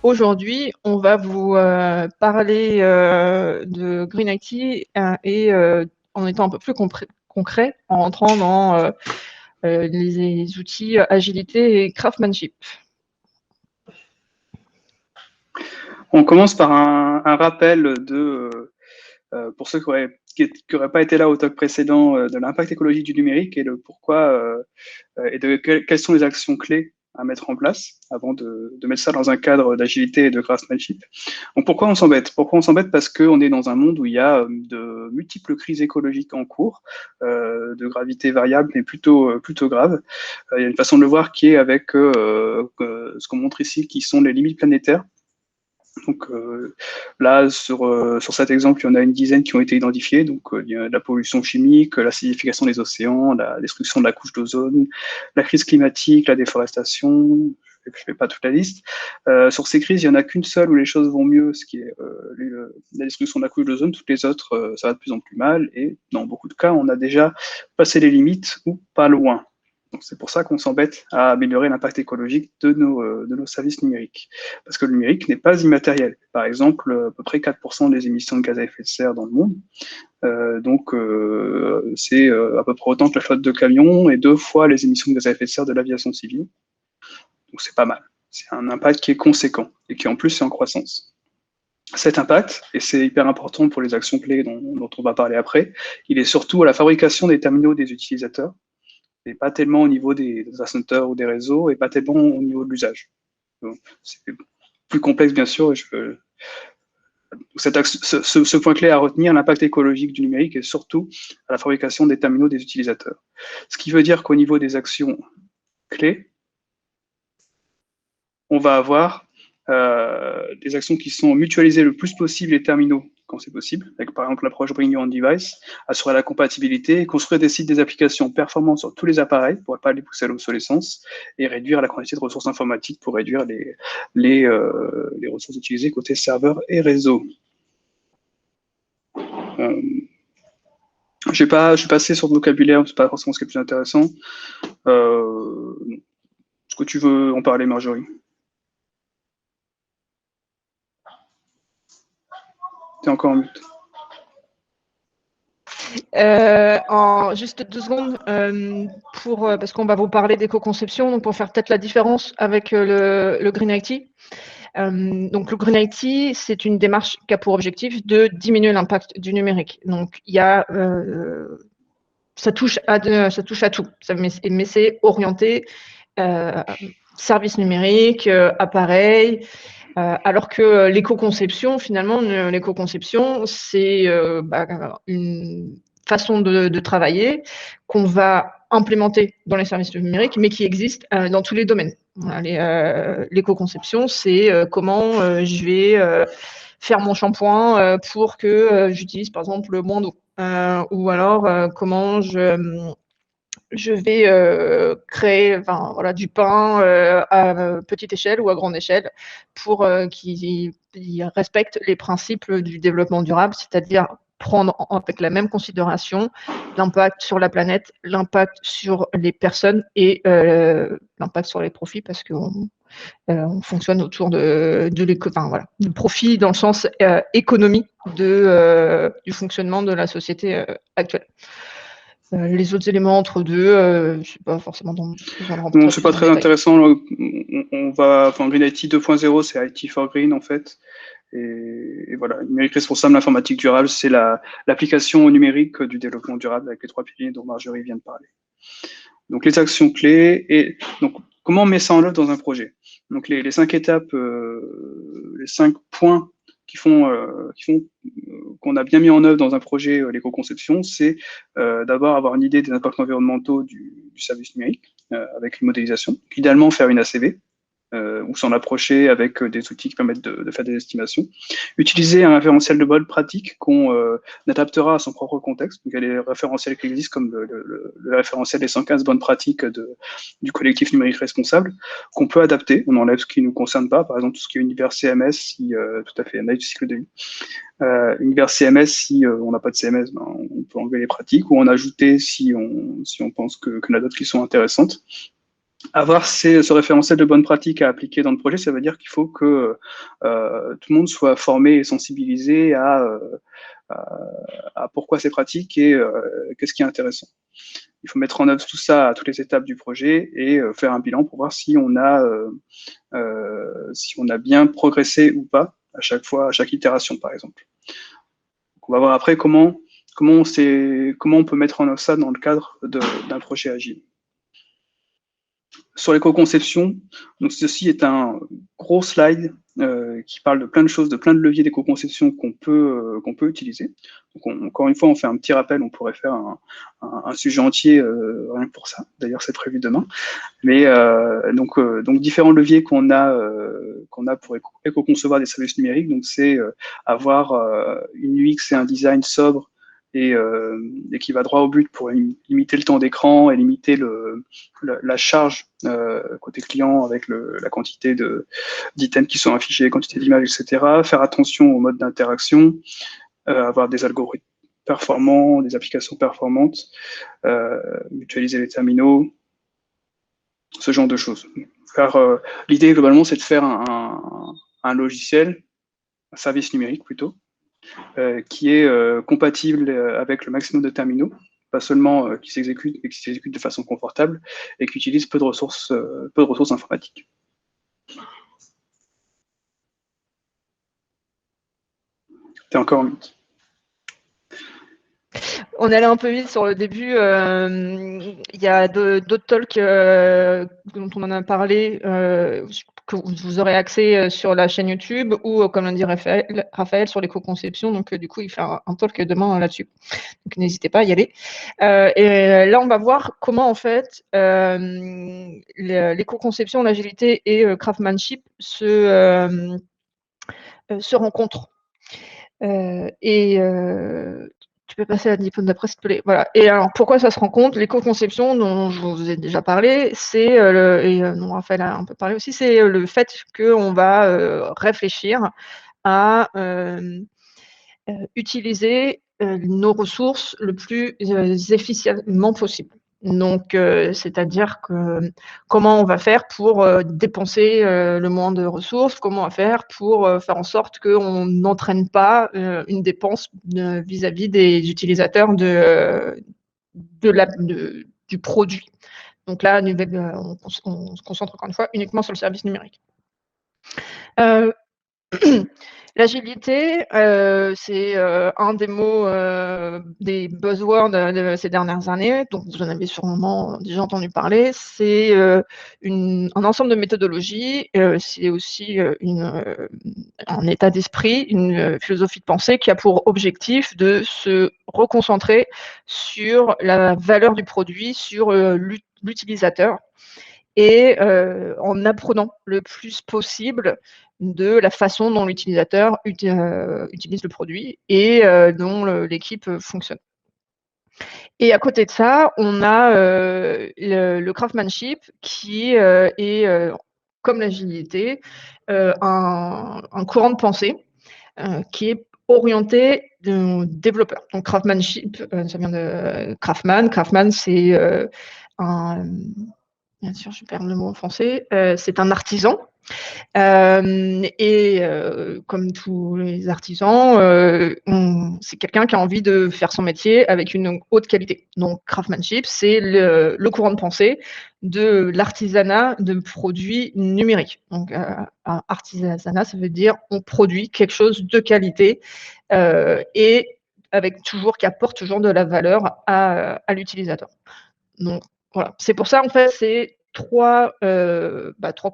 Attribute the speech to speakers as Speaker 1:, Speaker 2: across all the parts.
Speaker 1: Aujourd'hui, on va vous parler de Green IT et en étant un peu plus concret, en rentrant dans les outils agilité et craftsmanship.
Speaker 2: On commence par un rappel pour ceux qui n'auraient pas été là au talk précédent, de l'impact écologique du numérique et le pourquoi et quelles sont les actions clés à mettre en place avant de mettre ça dans un cadre d'agilité et de craftsmanship. Donc pourquoi on s'embête? Pourquoi on s'embête? Parce qu'on est dans un monde où il y a de multiples crises écologiques en cours, de gravité variable mais plutôt grave. Il y a une façon de le voir qui est avec ce qu'on montre ici, qui sont les limites planétaires. Donc là, sur cet exemple, il y en a une dizaine qui ont été identifiées. Donc il y a la pollution chimique, l'acidification des océans, la destruction de la couche d'ozone, la crise climatique, la déforestation. Je ne fais pas toute la liste. Sur ces crises, il n'y en a qu'une seule où les choses vont mieux, ce qui est la destruction de la couche d'ozone. Toutes les autres, ça va de plus en plus mal. Et dans beaucoup de cas, on a déjà passé les limites ou pas loin. Donc c'est pour ça qu'on s'embête à améliorer l'impact écologique de nos services numériques. Parce que le numérique n'est pas immatériel. Par exemple, à peu près 4% des émissions de gaz à effet de serre dans le monde. C'est à peu près autant que la flotte de camions et 2 fois les émissions de gaz à effet de serre de l'aviation civile. Donc c'est pas mal. C'est un impact qui est conséquent et qui en plus est en croissance. Cet impact, et c'est hyper important pour les actions clés dont on va parler après, il est surtout à la fabrication des terminaux des utilisateurs, et pas tellement au niveau des data ou des réseaux, et pas tellement au niveau de l'usage. C'est plus complexe, bien sûr. Ce point clé à retenir, l'impact écologique du numérique est surtout à la fabrication des terminaux des utilisateurs. Ce qui veut dire qu'au niveau des actions clés, on va avoir des actions qui sont mutualiser le plus possible les terminaux quand c'est possible, avec par exemple l'approche Bring Your Own Device, assurer la compatibilité, construire des sites des applications performants sur tous les appareils pour ne pas les pousser à l'obsolescence et réduire la quantité de ressources informatiques pour réduire les ressources utilisées côté serveur et réseau. Je suis passé sur le vocabulaire, c'est pas forcément ce qui est le plus intéressant. Est-ce que tu veux en parler, Marjorie? T'es encore en mute.
Speaker 1: En juste 2 secondes, parce qu'on va vous parler d'éco-conception, donc pour faire peut-être la différence avec le Green IT. Donc le Green IT, c'est une démarche qui a pour objectif de diminuer l'impact du numérique. Donc il y a ça touche à tout, mais c'est orienté services numériques, appareils. Alors que l'éco-conception, finalement, c'est une façon de travailler qu'on va implémenter dans les services numériques, mais qui existe dans tous les domaines. L'éco-conception, c'est comment je vais faire mon shampoing pour que j'utilise, par exemple, moins d'eau. Ou alors, comment je vais créer du pain à petite échelle ou à grande échelle pour qu'il respecte les principes du développement durable, c'est-à-dire prendre avec la même considération l'impact sur la planète, l'impact sur les personnes et l'impact sur les profits, parce qu'on fonctionne autour du profit dans le sens économie du fonctionnement de la société actuelle. Les autres éléments entre deux, je ne sais pas forcément dans le rentrer.
Speaker 2: Non, c'est pas très intéressant. Green IT 2.0, c'est IT for Green en fait. Et voilà, numérique responsable, informatique durable, c'est l'application numérique du développement durable avec les 3 piliers dont Marjorie vient de parler. Donc les actions clés et donc comment on met ça en œuvre dans un projet. Donc les 5 étapes, les 5 points qui font qu'on a bien mis en œuvre dans un projet l'éco-conception, c'est d'abord avoir une idée des impacts environnementaux du service numérique avec une modélisation, idéalement faire une ACV, ou s'en approcher avec des outils qui permettent de faire des estimations. Utiliser un référentiel de bonne pratique qu'on adaptera à son propre contexte. Donc, il y a des référentiels qui existent, comme le référentiel des 115 bonnes pratiques du collectif numérique responsable, qu'on peut adapter. On enlève ce qui ne nous concerne pas, par exemple tout ce qui est univers CMS, tout à fait, analyse du cycle de vie. Univers CMS, si on n'a pas de CMS, on peut enlever les pratiques ou en ajouter si on pense qu'il y en a d'autres qui sont intéressantes. avoir ce référentiel de bonnes pratiques à appliquer dans le projet, ça veut dire qu'il faut que tout le monde soit formé et sensibilisé à pourquoi c'est pratique et qu'est-ce qui est intéressant. Il faut mettre en œuvre tout ça à toutes les étapes du projet et faire un bilan pour voir si on a bien progressé ou pas à chaque fois, à chaque itération par exemple. Donc on va voir après comment on peut mettre en œuvre ça dans le cadre d'un projet agile. Sur l'éco-conception, donc ceci est un gros slide qui parle de plein de choses, de plein de leviers d'éco-conception qu'on peut utiliser. Donc encore une fois, on fait un petit rappel, on pourrait faire un sujet entier rien que pour ça. D'ailleurs, c'est prévu demain. Mais donc différents leviers qu'on a pour éco-concevoir des services numériques. Donc c'est avoir une UX et un design sobre et qui va droit au but pour limiter le temps d'écran et limiter la charge côté client avec la quantité d'items qui sont affichés, quantité d'images, etc. Faire attention au mode d'interaction, avoir des algorithmes performants, des applications performantes, mutualiser les terminaux, ce genre de choses. L'idée globalement, c'est de faire un logiciel, un service numérique plutôt, qui est compatible avec le maximum de terminaux, pas seulement qui s'exécute, mais qui s'exécute de façon confortable et qui utilise peu de ressources informatiques. T'es encore en minute.
Speaker 1: On allait un peu vite sur le début. Il y a d'autres talks dont on en a parlé, que vous aurez accès sur la chaîne YouTube ou, comme l'a dit Raphaël, sur l'éco-conception. Donc, du coup, il fait un talk demain là-dessus. Donc, n'hésitez pas à y aller. Et là, on va voir comment, en fait, l'éco-conception, l'agilité et craftsmanship se rencontrent. Tu peux passer à la diapo d'après, s'il te plaît. Voilà. Et alors, pourquoi ça se rencontre? L'éco-conception, dont je vous ai déjà parlé, c'est, dont Raphaël a un peu parlé aussi, c'est le fait qu'on va réfléchir à utiliser nos ressources le plus efficacement possible. Donc, c'est-à-dire que comment on va faire pour dépenser le moins de ressources, comment on va faire pour faire en sorte qu'on n'entraîne pas une dépense vis-à-vis des utilisateurs du produit. Donc là, on se concentre encore une fois uniquement sur le service numérique. L'agilité, c'est un des mots, des buzzwords de ces dernières années, donc vous en avez sûrement déjà entendu parler. C'est un ensemble de méthodologies, c'est aussi un état d'esprit, une philosophie de pensée qui a pour objectif de se reconcentrer sur la valeur du produit, sur l'utilisateur, et en apprenant le plus possible de la façon dont l'utilisateur utilise le produit et dont l'équipe fonctionne. Et à côté de ça, on a le craftsmanship qui est, comme l'agilité, un courant de pensée qui est orienté de développeur. Donc craftsmanship, ça vient de Craftsman. Craftsman, c'est bien sûr, je perds le mot en français. C'est un artisan. Comme tous les artisans, c'est quelqu'un qui a envie de faire son métier avec une haute qualité. Donc, craftsmanship, c'est le courant de pensée de l'artisanat de produits numériques. Donc, artisanat, ça veut dire on produit quelque chose de qualité et qui apporte toujours de la valeur à l'utilisateur. Donc, voilà. C'est pour ça, en fait, c'est trois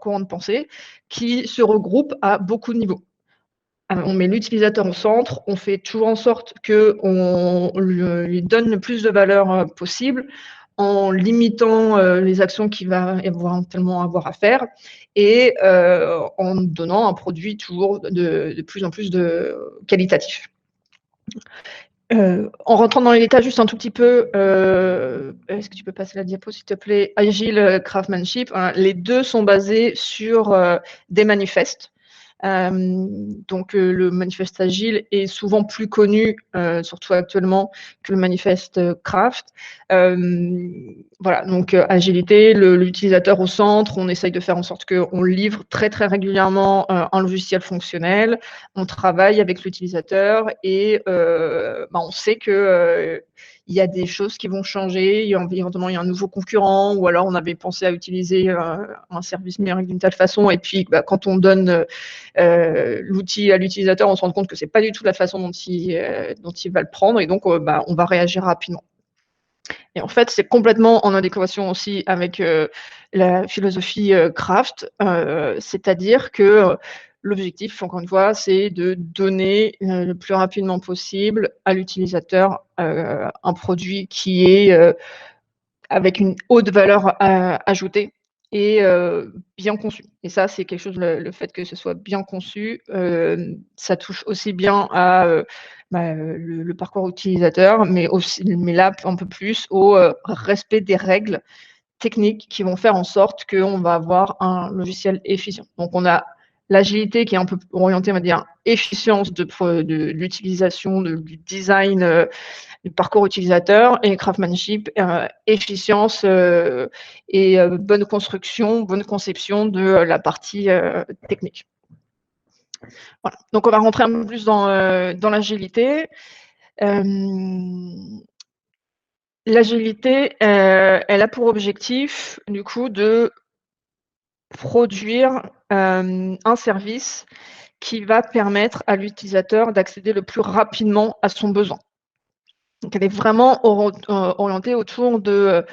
Speaker 1: courants de pensée qui se regroupent à beaucoup de niveaux. On met l'utilisateur au centre, on fait toujours en sorte qu'on lui donne le plus de valeur possible en limitant les actions qu'il va éventuellement avoir à faire et en donnant un produit toujours de plus en plus qualitatif. En rentrant dans les détails juste un tout petit peu, est-ce que tu peux passer la diapo s'il te plaît? Agile, craftsmanship, hein, les deux sont basés sur des manifestes. Donc le manifeste agile est souvent plus connu, surtout actuellement, que le manifeste Craft. Voilà, donc agilité, l'utilisateur au centre, on essaye de faire en sorte qu'on livre très très régulièrement un logiciel fonctionnel, on travaille avec l'utilisateur et on sait que il y a des choses qui vont changer, il y a un nouveau concurrent, ou alors on avait pensé à utiliser un service numérique d'une telle façon, et puis quand on donne l'outil à l'utilisateur, on se rend compte que c'est pas du tout la façon dont il va le prendre, et donc on va réagir rapidement. Et en fait, c'est complètement en adéquation aussi avec la philosophie Craft, c'est-à-dire que l'objectif, encore une fois, c'est de donner le plus rapidement possible à l'utilisateur un produit qui est avec une haute valeur ajoutée et bien conçu. Et ça, c'est quelque chose, le fait que ce soit bien conçu, ça touche aussi bien à le parcours utilisateur, mais là, un peu plus au respect des règles techniques qui vont faire en sorte qu'on va avoir un logiciel efficient. Donc, on a l'agilité qui est un peu orientée, on va dire, efficience de l'utilisation, du design, du parcours utilisateur, et craftsmanship, efficience et bonne construction, bonne conception de la partie technique. Voilà. Donc, on va rentrer un peu plus dans l'agilité. L'agilité, elle a pour objectif, du coup, de produire un service qui va permettre à l'utilisateur d'accéder le plus rapidement à son besoin. Donc, elle est vraiment orientée autour de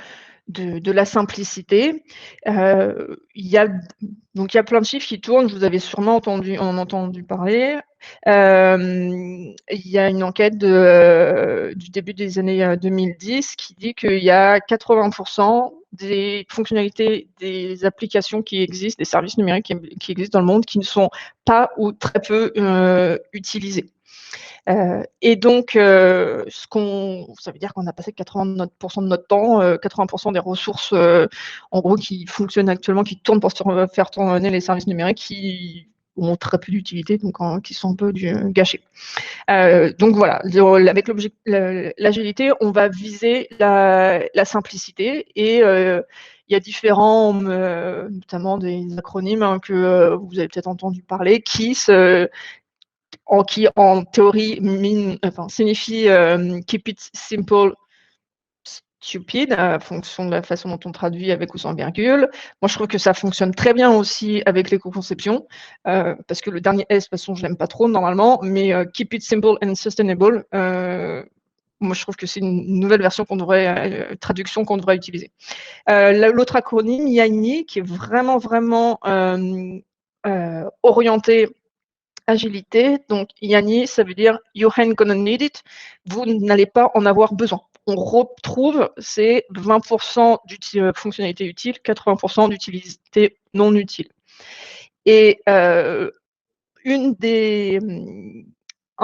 Speaker 1: la simplicité. Il y a plein de chiffres qui tournent, vous avez sûrement entendu parler. Il y a une enquête du début des années 2010 qui dit qu'il y a 80% des fonctionnalités des applications qui existent, des services numériques qui existent dans le monde, qui ne sont pas ou très peu utilisés. Et donc, ça veut dire qu'on a passé 80% de notre temps, 80% des ressources, en gros, qui fonctionnent actuellement, qui tournent pour faire tourner les services numériques, qui ont très peu d'utilité, donc qui sont un peu gâchés. Donc voilà, avec l'agilité, on va viser la simplicité, et il y a différents, notamment des acronymes que vous avez peut-être entendu parler, qui en théorie signifie keep it simple, stupid, en fonction de la façon dont on traduit avec ou sans virgule. Moi, je trouve que ça fonctionne très bien aussi avec l'éco-conception, parce que le dernier S, de toute façon, je l'aime pas trop normalement, mais keep it simple and sustainable, moi, je trouve que c'est une nouvelle version traduction qu'on devrait utiliser. L'autre acronyme, YANI, qui est vraiment, vraiment orienté agilité. Donc, YANI, ça veut dire you ain't gonna need it. Vous n'allez pas en avoir besoin. On retrouve ces 20% de fonctionnalités utiles, 80% d'utilité non utile. Et un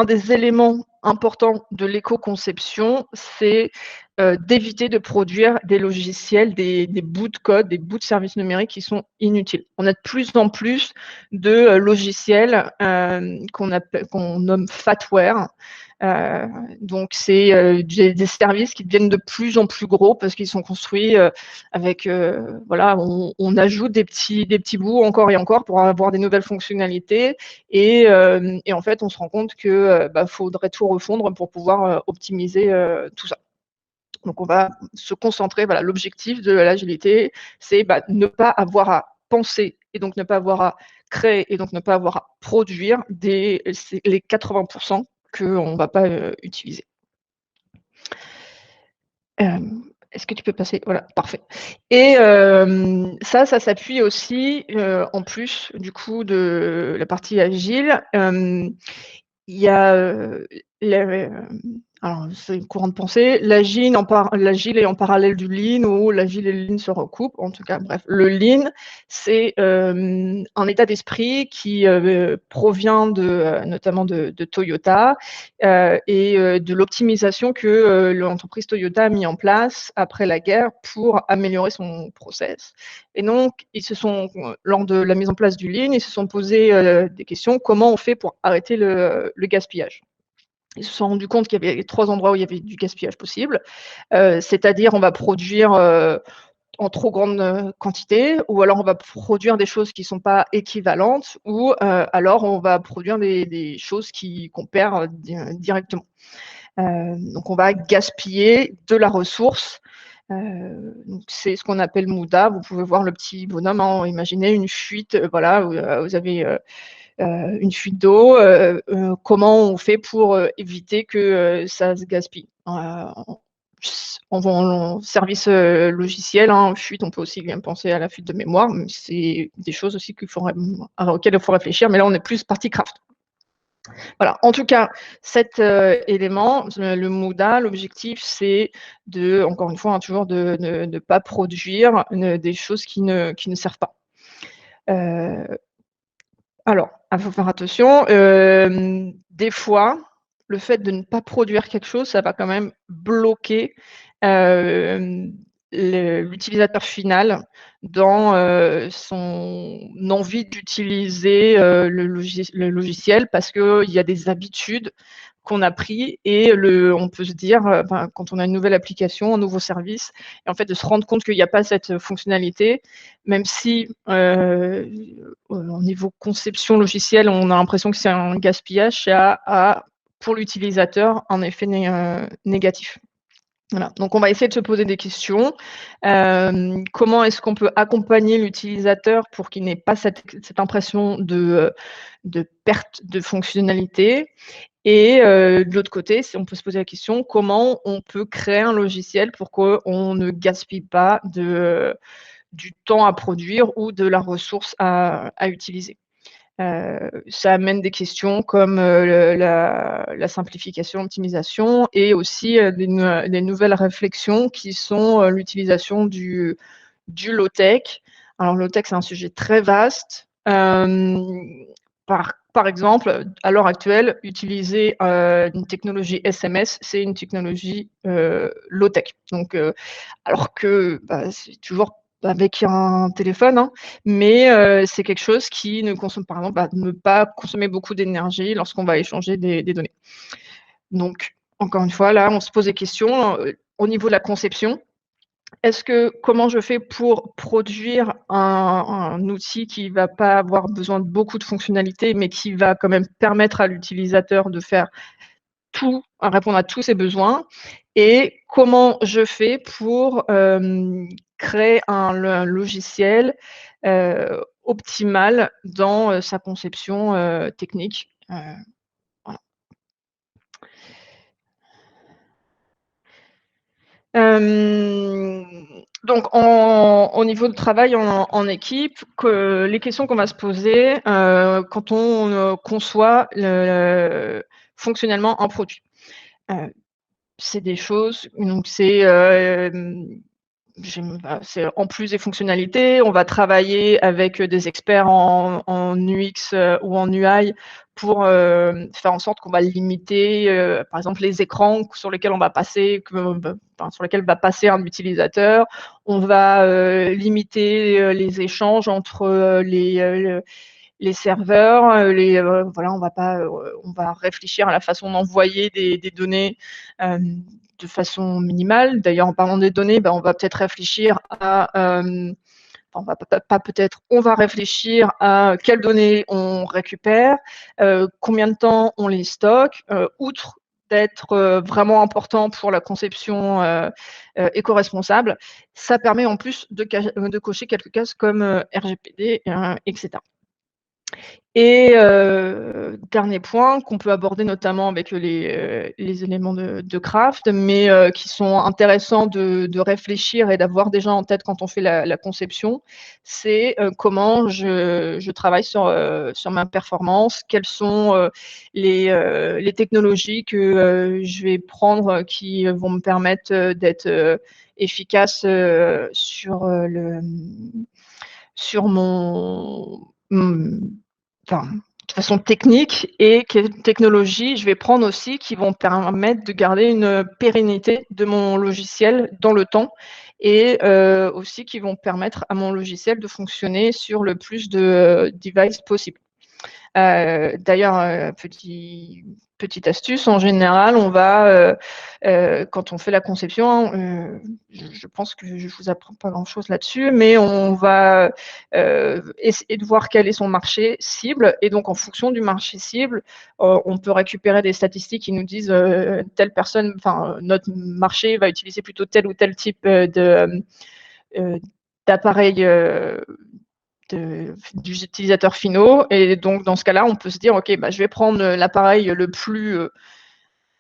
Speaker 1: des éléments importants de l'éco-conception, c'est d'éviter de produire des logiciels, des bouts de code, des bouts de services numériques qui sont inutiles. On a de plus en plus de logiciels qu'on nomme fatware. Donc, c'est des services qui deviennent de plus en plus gros parce qu'ils sont construits avec, voilà, on ajoute des petits bouts encore et encore pour avoir des nouvelles fonctionnalités, et en fait, on se rend compte que faudrait tout refondre pour pouvoir optimiser tout ça. Donc, on va se concentrer, voilà, l'objectif de l'agilité, c'est ne pas avoir à penser, et donc ne pas avoir à créer, et donc ne pas avoir à produire les 80% qu'on ne va pas utiliser. Est-ce que tu peux passer? Voilà, parfait. Et ça s'appuie aussi, en plus du coup de la partie agile, il y a alors c'est une courant de pensée, l'agile est en parallèle du lean ou l'agile et le lean se recoupent. En tout cas, bref, le lean, c'est un état d'esprit qui provient notamment de Toyota et de l'optimisation que l'entreprise Toyota a mis en place après la guerre pour améliorer son process. Et donc, lors de la mise en place du lean, ils se sont posé des questions: comment on fait pour arrêter le gaspillage? Ils se sont rendus compte qu'il y avait 3 endroits où il y avait du gaspillage possible, c'est-à-dire on va produire en trop grande quantité, ou alors on va produire des choses qui ne sont pas équivalentes, ou alors on va produire des choses qu'on perd directement. Donc on va gaspiller de la ressource. Donc c'est ce qu'on appelle Mouda. Vous pouvez voir le petit bonhomme, hein, imaginez une fuite, voilà, vous avez une fuite d'eau, comment on fait pour éviter que ça se gaspille? En service logiciel, hein, fuite, on peut aussi bien penser à la fuite de mémoire, mais c'est des choses aussi auxquelles il faut réfléchir, mais là on est plus partie craft. Voilà, en tout cas, cet élément, le MODA, l'objectif, c'est encore une fois, hein, toujours de ne pas produire des choses qui ne servent pas. Alors, il faut faire attention, des fois, le fait de ne pas produire quelque chose, ça va quand même bloquer, l'utilisateur final dans, son envie d'utiliser, le logiciel, parce qu'il y a des habitudes qu'on a pris et on peut se dire, quand on a une nouvelle application, un nouveau service, et en fait de se rendre compte qu'il n'y a pas cette fonctionnalité, même si au niveau conception logicielle, on a l'impression que c'est un gaspillage, ça a pour l'utilisateur un effet négatif. Voilà, donc on va essayer de se poser des questions. Comment est-ce qu'on peut accompagner l'utilisateur pour qu'il n'ait pas cette impression de perte de fonctionnalité? Et de l'autre côté, on peut se poser la question, comment on peut créer un logiciel pour qu'on ne gaspille pas du temps à produire ou de la ressource à utiliser? Ça amène des questions comme la simplification, l'optimisation, et aussi des nouvelles réflexions qui sont l'utilisation du low-tech. Alors, low-tech, c'est un sujet très vaste. Par exemple, à l'heure actuelle, utiliser une technologie SMS, c'est une technologie low-tech. Donc, alors que c'est toujours avec un téléphone, hein, mais c'est quelque chose qui ne consomme, par exemple, ne pas consommer beaucoup d'énergie lorsqu'on va échanger des données. Donc, encore une fois, là, on se pose des questions au niveau de la conception. Comment je fais pour produire un outil qui va pas avoir besoin de beaucoup de fonctionnalités, mais qui va quand même permettre à l'utilisateur de faire tout, à répondre à tous ses besoins? Et comment je fais pour créer un logiciel optimal dans sa conception technique? Voilà. Donc au niveau de travail en équipe, les questions qu'on va se poser quand on conçoit fonctionnellement un produit. C'est des choses, donc c'est en plus des fonctionnalités, on va travailler avec des experts en UX ou en UI pour faire en sorte qu'on va limiter, par exemple, les écrans sur lesquels on va passer, sur lesquels va passer un utilisateur. On va limiter les échanges entre les serveurs, voilà, on va réfléchir à la façon d'envoyer des données de façon minimale. D'ailleurs, en parlant des données, on va peut-être réfléchir à, on va réfléchir à quelles données on récupère, combien de temps on les stocke, outre d'être vraiment important pour la conception éco-responsable, ça permet en plus de cocher quelques cases comme RGPD, etc. Et dernier point qu'on peut aborder notamment avec les éléments de craft, mais qui sont intéressants de réfléchir et d'avoir déjà en tête quand on fait la conception, c'est comment je travaille sur ma performance, quelles sont les technologies que je vais prendre qui vont me permettre d'être efficace sur mon enfin, de façon technique, et quelles technologies je vais prendre aussi qui vont permettre de garder une pérennité de mon logiciel dans le temps, et aussi qui vont permettre à mon logiciel de fonctionner sur le plus de devices possible. D'ailleurs, petite astuce, en général, on va, quand on fait la conception, je pense que je vous apprends pas grand-chose là-dessus, mais on va essayer de voir quel est son marché cible, et donc en fonction du marché cible, on peut récupérer des statistiques qui nous disent telle personne, enfin notre marché va utiliser plutôt tel ou tel type d'appareil des utilisateurs finaux. Et donc, dans ce cas-là, on peut se dire, OK, bah, je vais prendre l'appareil le plus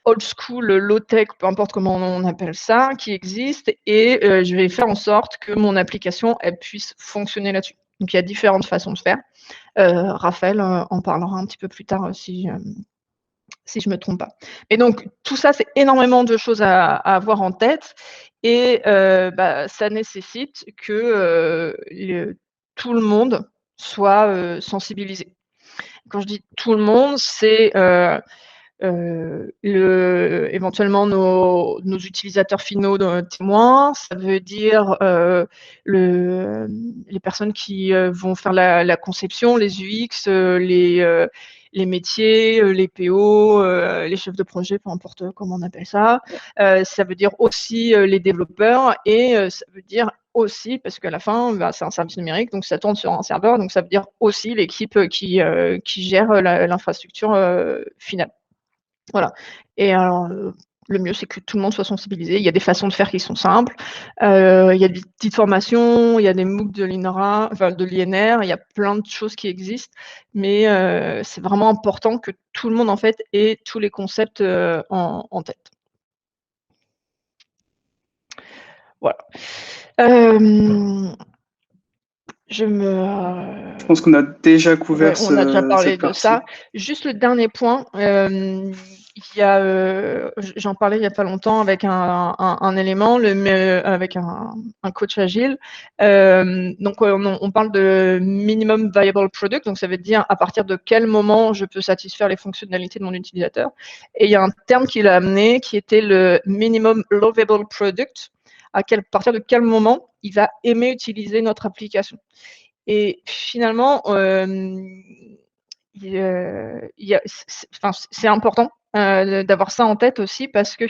Speaker 1: old school, low-tech, peu importe comment on appelle ça, qui existe, et je vais faire en sorte que mon application, elle puisse fonctionner là-dessus. Donc, il y a différentes façons de faire. Raphaël en parlera un petit peu plus tard si je ne me trompe pas. Et donc, tout ça, c'est énormément de choses à avoir en tête, et ça nécessite que tout le monde soit sensibilisé. Quand je dis tout le monde, c'est éventuellement nos utilisateurs finaux témoins, ça veut dire les personnes qui vont faire la conception, les UX, les métiers, les PO, les chefs de projet, peu importe comment on appelle ça. Ça veut dire aussi les développeurs, et ça veut dire aussi, parce qu'à la fin, c'est un service numérique, donc ça tourne sur un serveur, donc ça veut dire aussi l'équipe qui gère l'infrastructure finale. Voilà. Et alors, le mieux, c'est que tout le monde soit sensibilisé. Il y a des façons de faire qui sont simples. Il y a des petites formations, il y a des MOOC de l'INRA, enfin de l'INR, il y a plein de choses qui existent, mais c'est vraiment important que tout le monde, en fait, ait tous les concepts en tête. Voilà.
Speaker 2: Je pense qu'on a déjà couvert
Speaker 1: on a déjà parlé
Speaker 2: cette
Speaker 1: de
Speaker 2: partie.
Speaker 1: ça. Juste le dernier point, j'en parlais il n'y a pas longtemps avec un élément, avec un coach agile. Donc, on parle de minimum viable product, donc ça veut dire à partir de quel moment je peux satisfaire les fonctionnalités de mon utilisateur. Et il y a un terme qu'il a amené qui était le minimum lovable product, partir de quel moment il va aimer utiliser notre application. Et finalement, c'est important d'avoir ça en tête aussi, parce que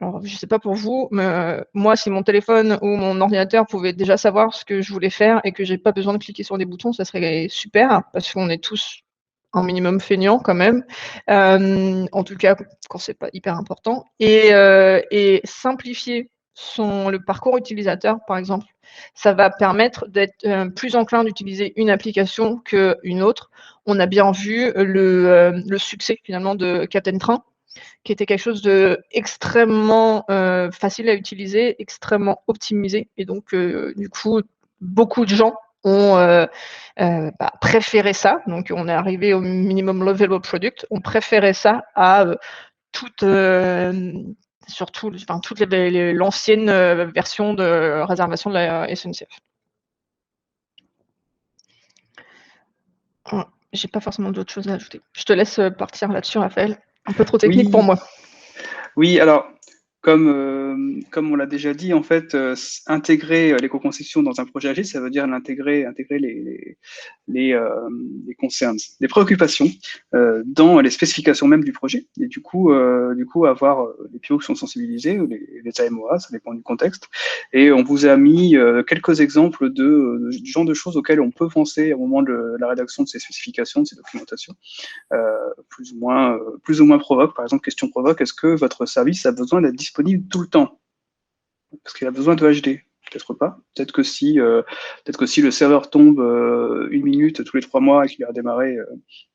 Speaker 1: alors, je ne sais pas pour vous, mais moi, si mon téléphone ou mon ordinateur pouvait déjà savoir ce que je voulais faire et que j'ai pas besoin de cliquer sur des boutons, ça serait super, parce qu'on est tous un minimum feignants quand même. En tout cas, quand c'est pas hyper important. Et simplifier le parcours utilisateur, par exemple, ça va permettre d'être plus enclin d'utiliser une application qu'une autre. On a bien vu le succès finalement de Cat & Train, qui était quelque chose d'extrêmement facile à utiliser, extrêmement optimisé. Et donc, du coup, beaucoup de gens ont préféré ça. Donc, on est arrivé au minimum level product. On préférait ça à toute l'ancienne version de réservation de la SNCF. J'ai pas forcément d'autres choses à ajouter. Je te laisse partir là-dessus, Raphaël. Un peu trop technique pour moi.
Speaker 2: Oui, alors, comme on l'a déjà dit, en fait, intégrer l'éco-conception dans un projet agile, ça veut dire intégrer les concerns, les préoccupations dans les spécifications même du projet. Et du coup avoir les PO qui sont sensibilisés, les AMOA, ça dépend du contexte. Et on vous a mis quelques exemples du genre de choses auxquelles on peut penser au moment de la rédaction de ces spécifications, de ces documentations. Plus ou moins provoque. Par exemple, question provoque, est-ce que votre service a besoin d'être disponible tout le temps? Parce qu'il a besoin de HD. peut-être pas. Peut-être que si le serveur tombe 1 minute tous les 3 mois et qu'il va redémarrer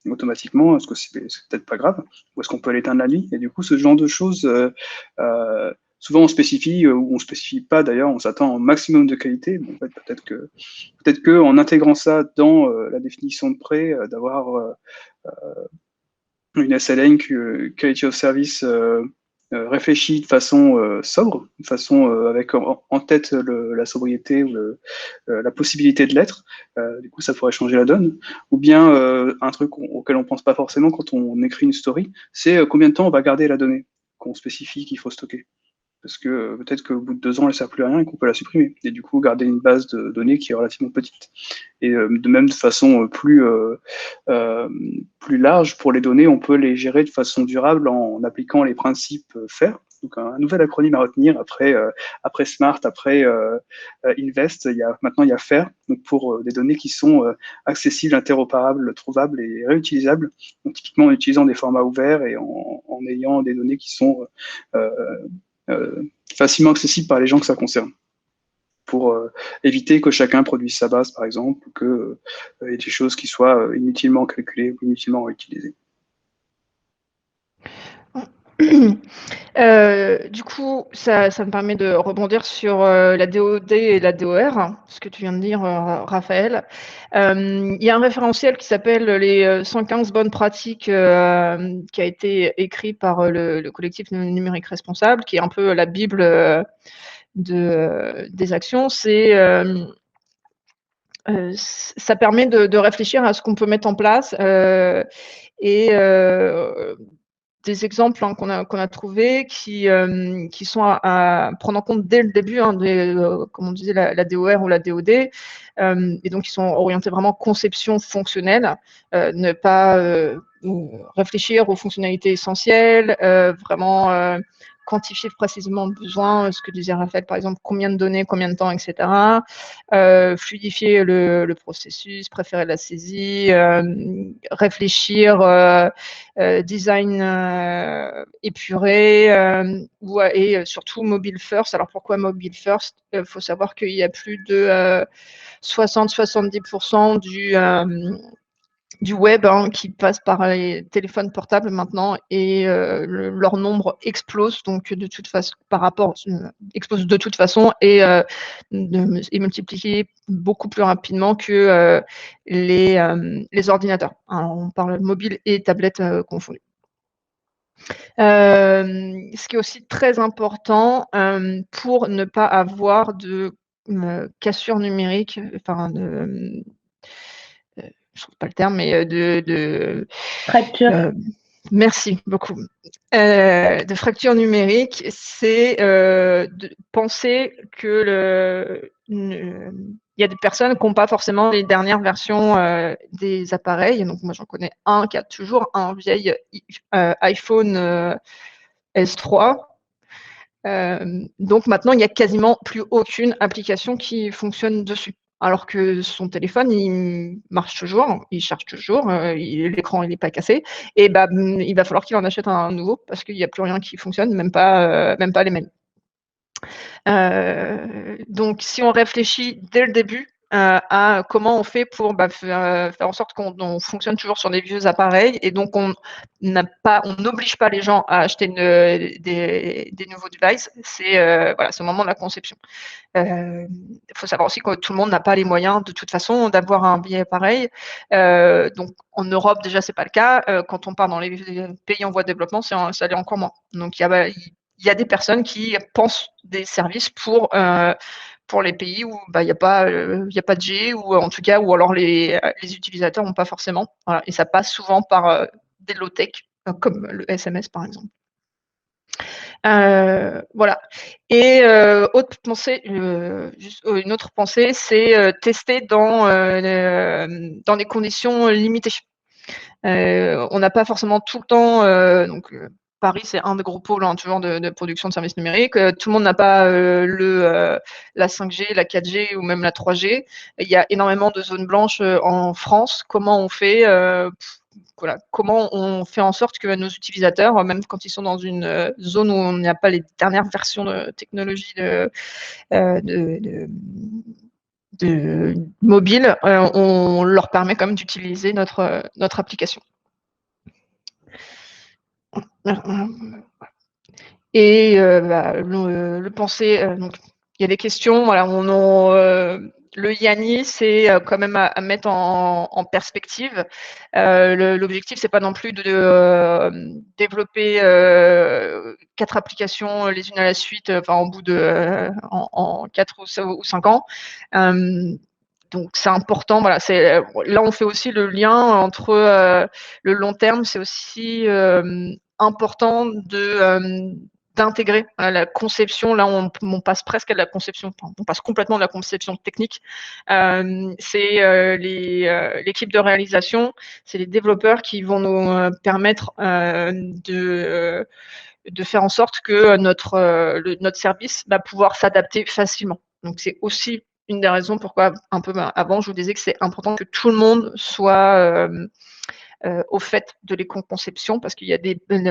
Speaker 2: automatiquement, est-ce que c'est peut-être pas grave? Ou est-ce qu'on peut l'éteindre la nuit? Et du coup, ce genre de choses, souvent on spécifie, ou on spécifie pas d'ailleurs, on s'attend au maximum de qualité. Bon, en fait, peut-être que en intégrant ça dans la définition de prêt, d'avoir une SLN, Quality of Service, réfléchie de façon sobre, de façon avec en tête la sobriété ou la possibilité de l'être. Du coup, ça pourrait changer la donne. Ou bien un truc auquel on pense pas forcément quand on écrit une story, c'est combien de temps on va garder la donnée qu'on spécifie qu'il faut stocker. Parce que peut-être qu'au bout de 2 ans, elle ne sert plus à rien et qu'on peut la supprimer. Et du coup, garder une base de données qui est relativement petite. Et de même de façon plus large, pour les données, on peut les gérer de façon durable en appliquant les principes FAIR. Donc un nouvel acronyme à retenir après Smart, après Invest, maintenant il y a FAIR, donc pour des données qui sont accessibles, interopérables, trouvables et réutilisables. Donc typiquement en utilisant des formats ouverts et en ayant des données qui sont facilement accessibles par les gens que ça concerne, pour éviter que chacun produise sa base, par exemple, ou qu'il y ait des choses qui soient inutilement calculées ou inutilement réutilisées.
Speaker 1: Du coup, ça me permet de rebondir sur la DOD et la DOR, ce que tu viens de dire, Raphaël. Il y a un référentiel qui s'appelle les 115 bonnes pratiques, qui a été écrit par le collectif numérique responsable, qui est un peu la bible des actions. Ça permet de réfléchir à ce qu'on peut mettre en place et des exemples qu'on a trouvés qui sont à prendre en compte dès le début, comme on disait, la DOR ou la DOD, et donc qui sont orientés vraiment conception fonctionnelle, ne pas réfléchir aux fonctionnalités essentielles, vraiment quantifier précisément le besoin, ce que disait Raphaël, par exemple, combien de données, combien de temps, etc. Fluidifier le processus, préférer la saisie, réfléchir, design épuré, et surtout mobile first. Alors pourquoi mobile first? Il faut savoir qu'il y a plus de 60-70% du web qui passe par les téléphones portables maintenant, et leur nombre explose, donc de toute façon, explose de toute façon, et est multiplié beaucoup plus rapidement que les ordinateurs. Alors, on parle mobile et tablette confondus. Ce qui est aussi très important pour ne pas avoir de cassure numérique, enfin je trouve pas le terme, mais
Speaker 3: fracture.
Speaker 1: Merci beaucoup. De fracture numérique, c'est de penser que il y a des personnes qui n'ont pas forcément les dernières versions des appareils. Donc moi j'en connais un qui a toujours un vieil iPhone S3. Donc maintenant il n'y a quasiment plus aucune application qui fonctionne dessus. Alors que son téléphone, il marche toujours, il charge toujours, l'écran il n'est pas cassé, et il va falloir qu'il en achète un nouveau parce qu'il n'y a plus rien qui fonctionne, même pas les mails. Donc si on réfléchit dès le début à comment on fait pour faire en sorte qu'on fonctionne toujours sur des vieux appareils, et donc on n'oblige pas les gens à acheter des nouveaux devices, c'est au moment de la conception. Il faut savoir aussi que tout le monde n'a pas les moyens de toute façon d'avoir un vieil appareil. Donc en Europe déjà c'est pas le cas. Quand on part dans les pays en voie de développement, ça l'est encore moins. Donc il y a des personnes qui pensent des services pour les pays où il n'y a pas de G, ou en tout cas où alors les utilisateurs n'ont pas forcément. Voilà. Et ça passe souvent par des low-tech comme le SMS par exemple. Voilà. Et autre pensée, une autre pensée, c'est tester dans des conditions limitées. On n'a pas forcément tout le temps. Paris, c'est un des gros pôles toujours de production de services numériques. Tout le monde n'a pas la 5G, la 4G ou même la 3G. Il y a énormément de zones blanches en France. Comment on fait voilà, comment on fait en sorte que nos utilisateurs, même quand ils sont dans une zone où on n'y a pas les dernières versions de technologie de mobile, on leur permet quand même d'utiliser notre application. Et le penser, donc il y a des questions, voilà, le Yanni, c'est quand même à mettre en perspective. L'objectif, c'est pas non plus de développer 4 applications les unes à la suite, en bout de en 4 ou 5 ans. Donc c'est important, voilà, là on fait aussi le lien entre le long terme, c'est aussi important d'intégrer la conception. Là, on passe presque à la conception, on passe complètement de la conception technique. C'est l'équipe de réalisation, c'est les développeurs qui vont nous permettre de faire en sorte que notre service va pouvoir s'adapter facilement. Donc, c'est aussi une des raisons pourquoi, un peu avant, je vous disais que c'est important que tout le monde soit au fait de l'éco-conception, parce qu'il y a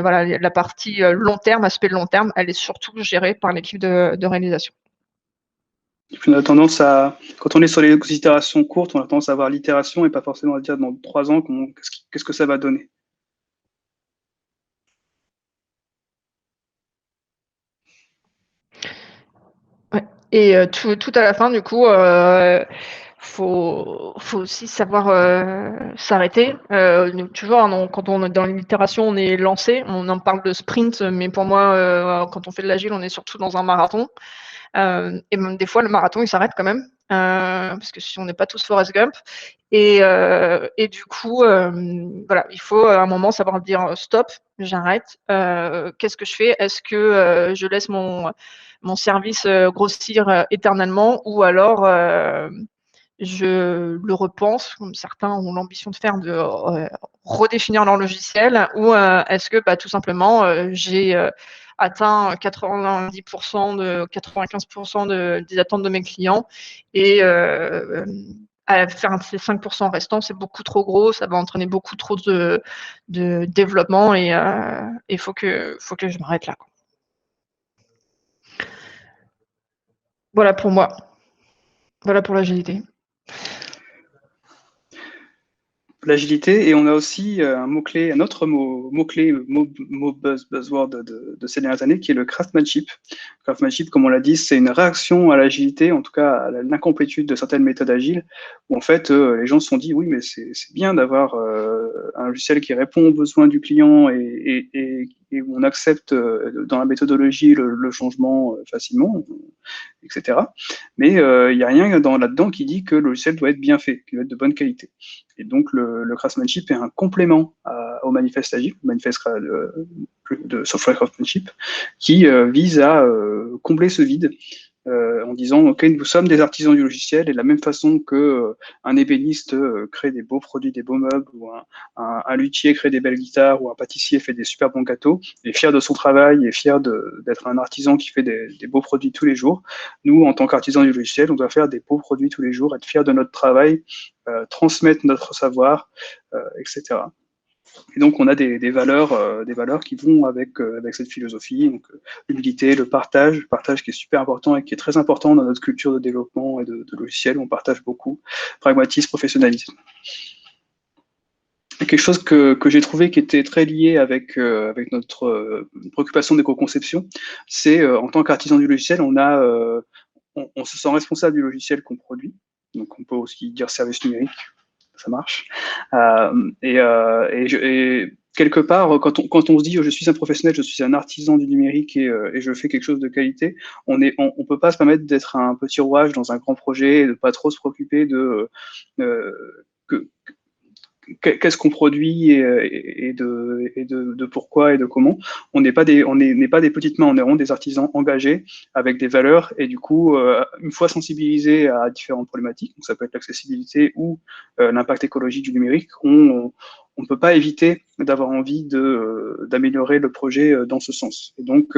Speaker 1: voilà, la partie long terme, aspect long terme, elle est surtout gérée par l'équipe de réalisation.
Speaker 2: Et puis on a tendance à, quand on est sur les itérations courtes, on a tendance à avoir l'itération et pas forcément à dire dans 3 ans qu'est-ce que ça va donner.
Speaker 1: Ouais. Et tout à la fin, du coup, faut aussi savoir s'arrêter. Toujours, quand on est dans l'itération, on est lancé, on en parle de sprint, mais pour moi, quand on fait de l'agile, on est surtout dans un marathon. Et même des fois, le marathon, il s'arrête quand même, parce que si on n'est pas tous Forrest Gump. Et du coup, voilà, il faut à un moment savoir dire stop, j'arrête. Qu'est-ce que je fais? Est-ce que je laisse mon service grossir éternellement, ou alors je le repense, comme certains ont l'ambition de faire, de redéfinir leur logiciel, ou est-ce que tout simplement j'ai atteint 90% 95% des attentes de mes clients, et à faire ces 5% restants, c'est beaucoup trop gros, ça va entraîner beaucoup trop de développement, et il faut que je m'arrête là, quoi. Voilà pour moi. Voilà pour l'agilité.
Speaker 2: L'agilité, et on a aussi un autre mot-clé, buzzword de ces dernières années, qui est le craftsmanship. Craftsmanship, comme on l'a dit, c'est une réaction à l'agilité, en tout cas à l'incomplétude de certaines méthodes agiles, où en fait les gens se sont dit oui, mais c'est bien d'avoir un logiciel qui répond aux besoins du client et où on accepte dans la méthodologie le changement facilement, etc. Mais il n'y a rien là-dedans qui dit que le logiciel doit être bien fait, qu'il doit être de bonne qualité. Et donc, le craftsmanship est un complément au manifeste agile, au manifeste de software craftsmanship, qui vise à combler ce vide en disant ok, nous sommes des artisans du logiciel, et de la même façon que un ébéniste crée des beaux produits, des beaux meubles, ou un luthier crée des belles guitares, ou un pâtissier fait des super bons gâteaux, et est fier de son travail, et fier d'être un artisan qui fait des beaux produits tous les jours. Nous, en tant qu'artisans du logiciel, on doit faire des beaux produits tous les jours, être fier de notre travail, transmettre notre savoir, etc. Et donc, on a des valeurs qui vont avec cette philosophie. Donc, l'humilité, le partage qui est super important et qui est très important dans notre culture de développement et de logiciels. On partage beaucoup. Pragmatisme, professionnalisme. Et quelque chose que j'ai trouvé qui était très lié avec notre préoccupation d'éco-conception, c'est en tant qu'artisan du logiciel, on se sent responsable du logiciel qu'on produit. Donc, on peut aussi dire service numérique. Ça marche. Et quelque part, quand on se dit je suis un professionnel, je suis un artisan du numérique et je fais quelque chose de qualité, on peut pas se permettre d'être un petit rouage dans un grand projet et de pas trop se préoccuper de qu'est-ce qu'on produit et de pourquoi et de comment. On n'est pas des petites mains, on est vraiment des artisans engagés avec des valeurs, et du coup, une fois sensibilisés à différentes problématiques, donc ça peut être l'accessibilité ou l'impact écologique du numérique, on ne peut pas éviter d'avoir envie d'améliorer le projet dans ce sens. Et donc,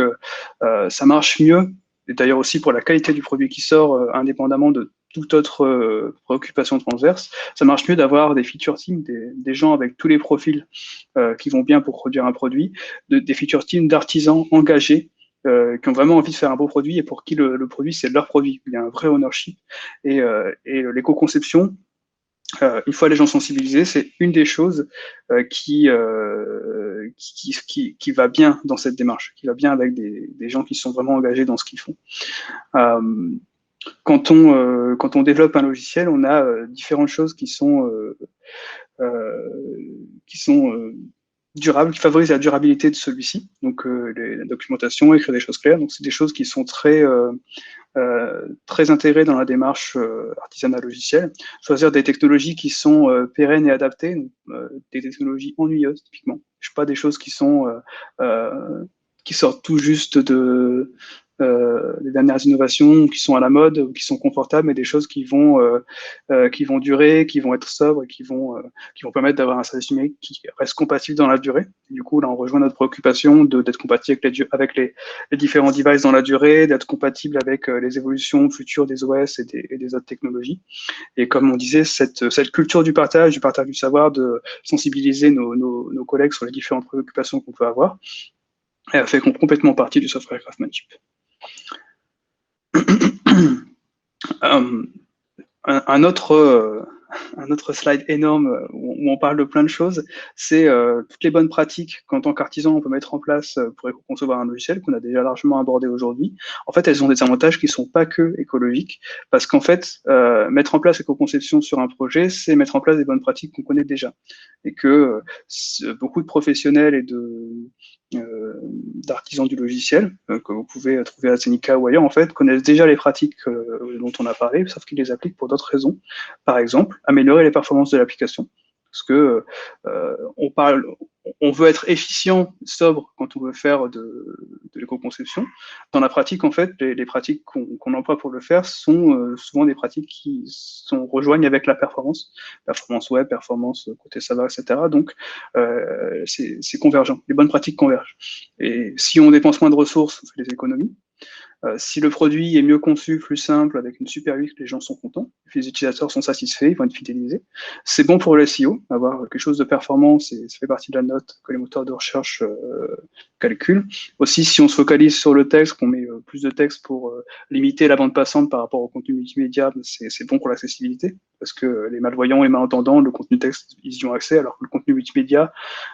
Speaker 2: ça marche mieux, et d'ailleurs aussi pour la qualité du produit qui sort, indépendamment de toute autre préoccupation transverse, ça marche mieux d'avoir des feature teams, des gens avec tous les profils qui vont bien pour produire un produit, des feature teams d'artisans engagés qui ont vraiment envie de faire un beau produit et pour qui le produit, c'est leur produit. Il y a un vrai ownership. Et l'éco-conception, une fois les gens sensibilisés, c'est une des choses qui va bien dans cette démarche, qui va bien avec des gens qui sont vraiment engagés dans ce qu'ils font. Quand on développe un logiciel, on a différentes choses qui sont durables, qui favorisent la durabilité de celui-ci. Donc la documentation, écrire des choses claires. Donc c'est des choses qui sont très intégrées dans la démarche artisanale logicielle. Choisir des technologies qui sont pérennes et adaptées, donc, des technologies ennuyeuses typiquement. Je sais pas des choses qui sont qui sortent tout juste des dernières innovations qui sont à la mode ou qui sont confortables, mais des choses qui vont durer, qui vont être sobres et qui vont permettre d'avoir un service numérique qui reste compatible dans la durée. Et du coup, là, on rejoint notre préoccupation d'être compatible avec les différents devices dans la durée, d'être compatible avec les évolutions futures des OS et des autres technologies. Et comme on disait, cette culture du partage du savoir, de sensibiliser nos collègues sur les différentes préoccupations qu'on peut avoir, elle fait complètement partie du software craftsmanship. Un autre slide énorme où on parle de plein de choses, c'est toutes les bonnes pratiques qu'en tant qu'artisan on peut mettre en place pour concevoir un logiciel qu'on a déjà largement abordé aujourd'hui. En fait, elles ont des avantages qui ne sont pas que écologiques, parce qu'en fait, mettre en place l'éco-conception sur un projet, c'est mettre en place des bonnes pratiques qu'on connaît déjà, et que beaucoup de professionnels et d'artisans du logiciel, que vous pouvez trouver à Zenica ou ailleurs, en fait, connaissent déjà les pratiques dont on a parlé, sauf qu'ils les appliquent pour d'autres raisons. Par exemple, améliorer les performances de l'application. Parce que on veut être efficient, sobre quand on veut faire de l'éco-conception. Dans la pratique, en fait, les pratiques qu'on emploie pour le faire sont souvent des pratiques qui rejoignent avec la performance web, performance côté savoir, etc. Donc, c'est convergent. Les bonnes pratiques convergent. Et si on dépense moins de ressources, on fait des économies. Si le produit est mieux conçu, plus simple, avec une super UX, les gens sont contents, les utilisateurs sont satisfaits, ils vont être fidélisés. C'est bon pour le SEO, avoir quelque chose de performant, ça fait partie de la note que les moteurs de recherche calculent. Aussi, si on se focalise sur le texte, qu'on met plus de texte pour limiter la bande passante par rapport au contenu multimédia, c'est bon pour l'accessibilité, parce que les malvoyants et malentendants, le contenu texte, ils y ont accès, alors que le contenu multimédia,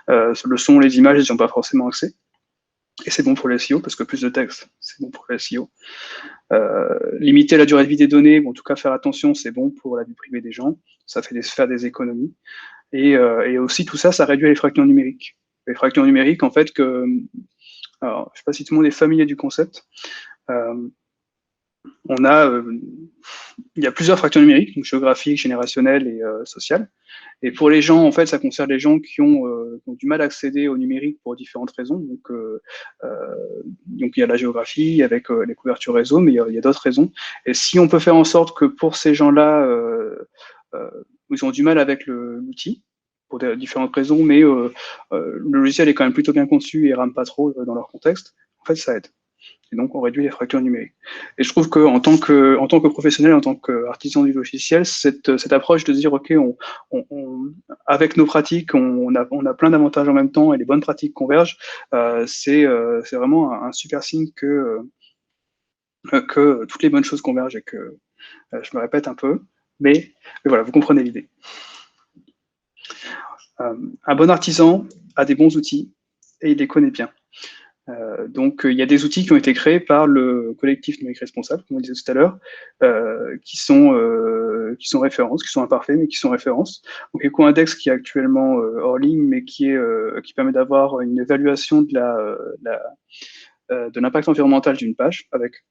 Speaker 2: le son, les images, ils n'y ont pas forcément accès. Et c'est bon pour le SEO, parce que plus de texte, c'est bon pour le SEO. Limiter la durée de vie des données, ou en tout cas faire attention, c'est bon pour la vie privée des gens, ça fait faire des économies. Et aussi tout ça, ça réduit les fractures numériques. Les fractures numériques, en fait, alors, je ne sais pas si tout le monde est familier du concept, il y a plusieurs fractures numériques, donc géographiques, générationnelles et sociales. Et pour les gens, en fait, ça concerne les gens qui ont du mal à accéder au numérique pour différentes raisons. Donc il y a la géographie avec les couvertures réseau, mais il y a d'autres raisons. Et si on peut faire en sorte que pour ces gens-là, ils ont du mal avec l'outil, pour différentes raisons, mais le logiciel est quand même plutôt bien conçu et rame pas trop dans leur contexte, en fait, ça aide. Et donc, on réduit les fractures numériques. Et je trouve qu'en tant que professionnel, en tant qu'artisan du logiciel, cette approche de se dire, OK, avec nos pratiques, on a plein d'avantages en même temps et les bonnes pratiques convergent, c'est vraiment un super signe que toutes les bonnes choses convergent et que, je me répète un peu, mais voilà, vous comprenez l'idée. Un bon artisan a des bons outils et il les connaît bien. Donc, il y a des outils qui ont été créés par le collectif numérique responsable, comme on disait tout à l'heure, qui sont références, qui sont imparfaits, mais qui sont références. Donc, EcoIndex qui est actuellement hors ligne, mais qui permet d'avoir une évaluation de l'impact environnemental d'une page, avec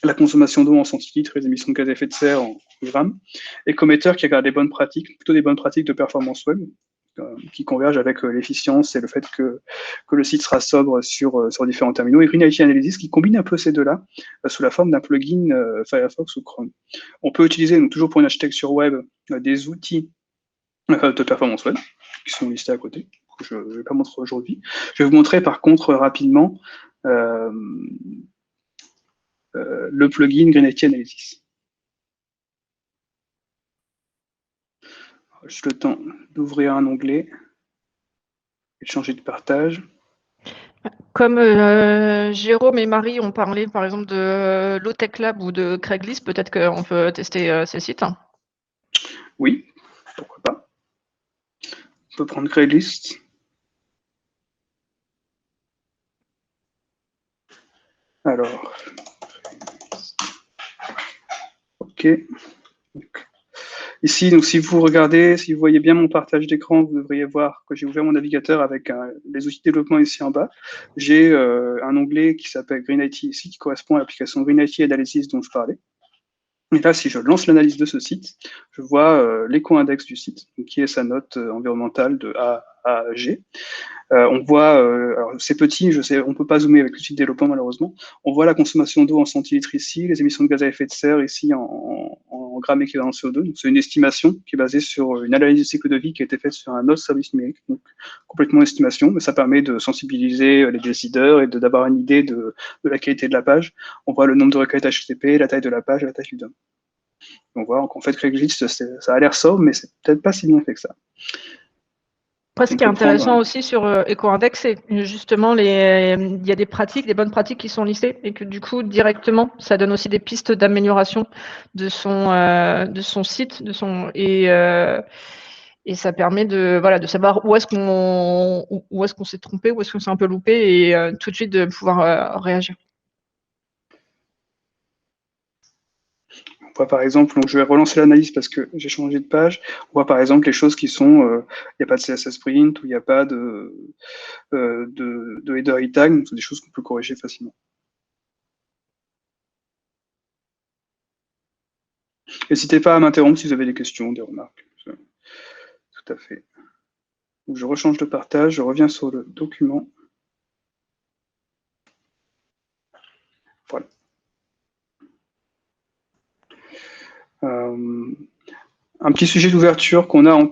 Speaker 2: la consommation d'eau en centilitres, les émissions de gaz à effet de serre en grammes. Ecometer qui regarde les bonnes pratiques, plutôt des bonnes pratiques de performance web, qui convergent avec l'efficience et le fait que le site sera sobre sur différents terminaux, et Green IT Analysis qui combine un peu ces deux-là sous la forme d'un plugin Firefox ou Chrome. On peut utiliser, donc, toujours pour une architecture web, des outils de performance web qui sont listés à côté, que je ne vais pas montrer aujourd'hui. Je vais vous montrer par contre rapidement le plugin Green IT Analysis. juste le temps d'ouvrir un onglet et de changer de partage.
Speaker 1: Comme Jérôme et Marie ont parlé, par exemple, de Low-Tech Lab ou de Craigslist, peut-être qu'on peut tester ces sites.
Speaker 2: Oui, pourquoi pas. On peut prendre Craigslist. Alors, ok. Ici, donc, si vous regardez, si vous voyez bien mon partage d'écran, vous devriez voir que j'ai ouvert mon navigateur avec les outils de développement ici en bas. J'ai un onglet qui s'appelle Green IT ici, qui correspond à l'application Green IT Analysis dont je parlais. Et là, si je lance l'analyse de ce site, je vois l'éco-index du site, donc qui est sa note environnementale de A à G. On voit, alors c'est petit, je sais, on peut pas zoomer avec l'outil de développement malheureusement. On voit la consommation d'eau en centilitres ici, les émissions de gaz à effet de serre ici en grammes équivalent CO2. Donc c'est une estimation qui est basée sur une analyse de cycle de vie qui a été faite sur un autre service numérique, donc complètement estimation, mais ça permet de sensibiliser les décideurs et d'avoir une idée de la qualité de la page. On voit le nombre de requêtes HTTP, la taille de la page, la taille du DOM. On voit qu'en fait Craigslist, ça a l'air sobre, mais c'est peut-être pas si bien fait que ça.
Speaker 1: Après, ce qui est intéressant aussi sur EcoIndex, c'est justement il y a des pratiques, des bonnes pratiques qui sont listées et que du coup, directement, ça donne aussi des pistes d'amélioration de son site, et ça permet de savoir où est-ce qu'on s'est trompé, où est-ce qu'on s'est un peu loupé et tout de suite de pouvoir réagir.
Speaker 2: On voit par exemple, donc je vais relancer l'analyse parce que j'ai changé de page. On voit par exemple les choses qui sont, il n'y a pas de CSS print ou il n'y a pas de header tag, donc c'est des choses qu'on peut corriger facilement. N'hésitez pas à m'interrompre si vous avez des questions, des remarques. Tout à fait. Donc je rechange de partage, je reviens sur le document. Voilà. Un petit sujet d'ouverture qu'on a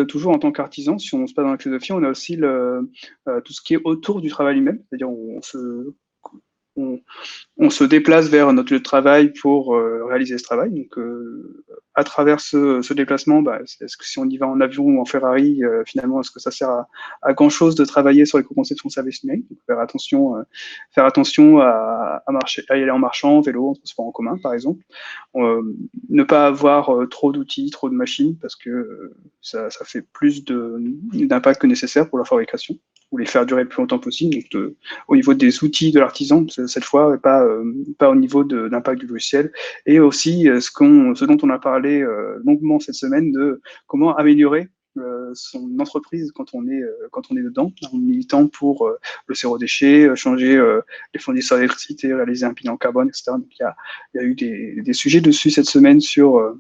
Speaker 2: toujours en tant qu'artisan, si on se passe dans la philosophie, on a aussi tout ce qui est autour du travail lui-même, c'est-à-dire on se déplace vers notre lieu de travail pour réaliser ce travail. Donc, à travers ce déplacement, est-ce que si on y va en avion ou en Ferrari, finalement, est-ce que ça sert à grand-chose de travailler sur l'éco-conception de services numériques? Donc, faire attention à y aller en marchant, en vélo, en transport en commun, par exemple. Ne pas avoir trop d'outils, trop de machines, parce que ça fait plus d'impact que nécessaire pour la fabrication, ou les faire durer le plus longtemps possible. Donc, au niveau des outils de l'artisan, cette fois, pas au niveau de l'impact du logiciel. Et aussi, ce dont on a parlé longuement cette semaine, de comment améliorer son entreprise quand on est dedans, en militant pour le zéro déchet, changer les fournisseurs d'électricité, réaliser un bilan carbone, etc. Donc, il y a eu des sujets dessus cette semaine sur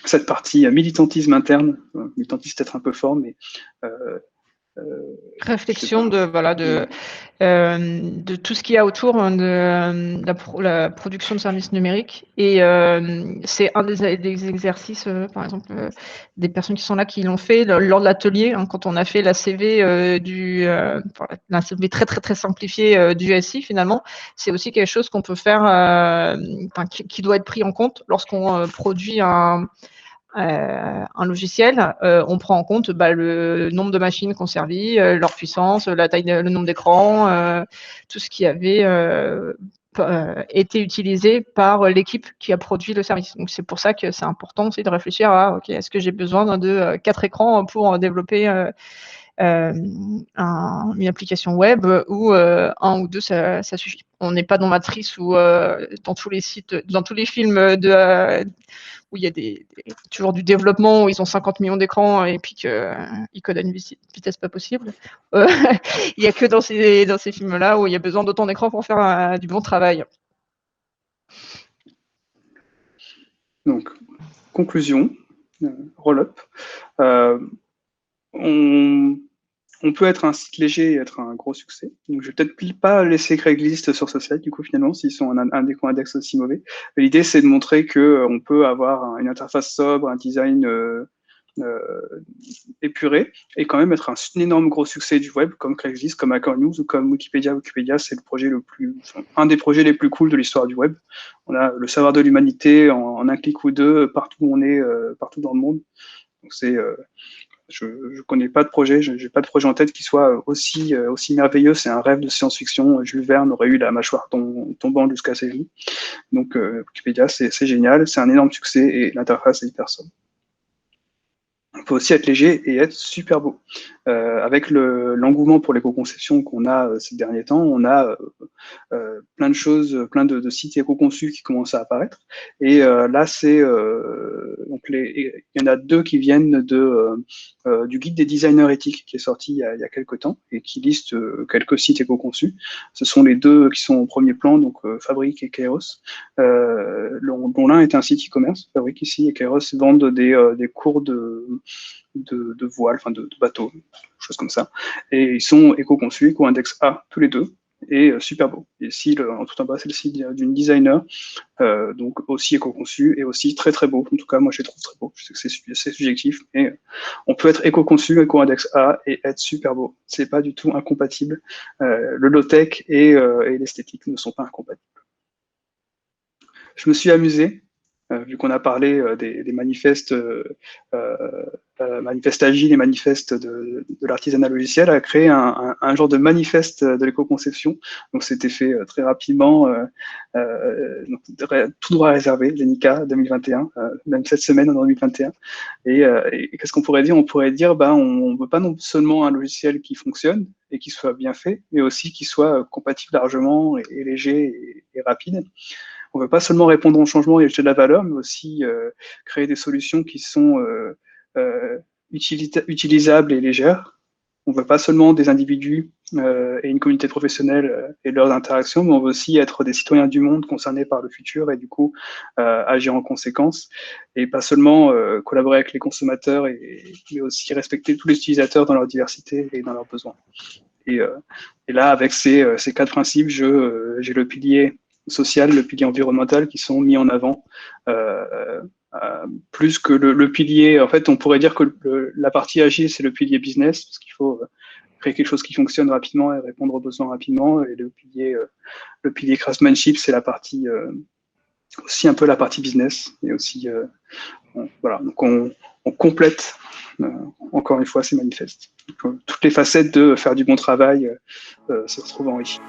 Speaker 2: cette partie militantisme interne. Militantisme peut-être un peu fort, mais
Speaker 1: réflexion de tout ce qu'il y a autour de la production de services numériques. Et c'est un des exercices, par exemple, des personnes qui sont là qui l'ont fait lors de l'atelier, quand on a fait la CV la CV très très très simplifiée du SI finalement. C'est aussi quelque chose qu'on peut faire, qui doit être pris en compte lorsqu'on produit un logiciel. On prend en compte le nombre de machines qu'on servit, leur puissance, la taille, le nombre d'écrans, tout ce qui avait été utilisé par l'équipe qui a produit le service. Donc c'est pour ça que c'est important aussi de réfléchir à est-ce que j'ai besoin de 4 écrans pour développer une application web, ou un ou deux, ça suffit. On n'est pas dans Matrice ou dans tous les sites, dans tous les films où il y a toujours du développement, où ils ont 50 millions d'écrans et puis qu'ils codent à une vitesse pas possible. Il n'y a que dans ces films-là où il y a besoin d'autant d'écrans pour faire du bon travail.
Speaker 2: Donc, conclusion, roll-up. On peut être un site léger et être un gros succès. Donc, je vais peut-être pas laisser Craigslist sur ce site, du coup, finalement, s'ils sont un éco-index aussi mauvais. L'idée, c'est de montrer qu'on peut avoir une interface sobre, un design épuré, et quand même être un énorme gros succès du web, comme Craigslist, comme Hacker News ou comme Wikipédia. Wikipédia, c'est un des projets les plus cool de l'histoire du web. On a le savoir de l'humanité en un clic ou deux, partout où on est, partout dans le monde. Donc je ne connais pas de projet, je n'ai pas de projet en tête qui soit aussi merveilleux. C'est un rêve de science-fiction. Jules Verne aurait eu la mâchoire tombant jusqu'à ses genoux. Donc Wikipédia, c'est génial, c'est un énorme succès et l'interface est hyper sobre. On peut aussi être léger et être super beau. Avec l'engouement pour l'éco-conception qu'on a ces derniers temps, on a plein de choses, plein de sites éco-conçus qui commencent à apparaître. Et là, donc il y en a 2 qui viennent du guide des designers éthiques qui est sorti il y a quelques temps et qui liste quelques sites éco-conçus. Ce sont les 2 qui sont au premier plan, donc Fabrique et Kairos, dont l'un est un site e-commerce. Fabrique ici et Kairos vendent des cours de voile, enfin de bateaux, choses comme ça. Et ils sont éco-conçus, éco-index A, tous les 2, et super beau. Et ici, tout en bas, c'est le site d'une designer, donc aussi éco-conçu et aussi très très beau. En tout cas, moi, je les trouve très beaux. Je sais que c'est subjectif, mais on peut être éco-conçu, éco-index A et être super beau. C'est pas du tout incompatible. Le low-tech et l'esthétique ne sont pas incompatibles. Je me suis amusé, vu qu'on a parlé des manifestes, manifestes agiles et manifestes de l'artisanat logiciel, à créer un genre de manifeste de l'éco-conception. Donc c'était fait très rapidement, tout droit réservé, Zenica 2021, même cette semaine en 2021. Et qu'est-ce qu'on pourrait dire? On pourrait dire, on ne veut pas non seulement un logiciel qui fonctionne et qui soit bien fait, mais aussi qui soit compatible largement et léger et rapide. On ne veut pas seulement répondre au changement et jeter de la valeur, mais aussi créer des solutions qui sont utilisables et légères. On ne veut pas seulement des individus et une communauté professionnelle et leurs interactions, mais on veut aussi être des citoyens du monde concernés par le futur et du coup agir en conséquence. Et pas seulement collaborer avec les consommateurs, mais aussi respecter tous les utilisateurs dans leur diversité et dans leurs besoins. Et là, avec ces 4 principes, j'ai le pilier social, le pilier environnemental qui sont mis en avant, plus que le pilier. En fait, on pourrait dire que la partie agile, c'est le pilier business, parce qu'il faut créer quelque chose qui fonctionne rapidement et répondre aux besoins rapidement. Et le pilier craftsmanship, c'est la partie aussi un peu la partie business. Et aussi, voilà, donc on complète encore une fois ces manifestes. Donc, toutes les facettes de faire du bon travail se retrouvent enrichies.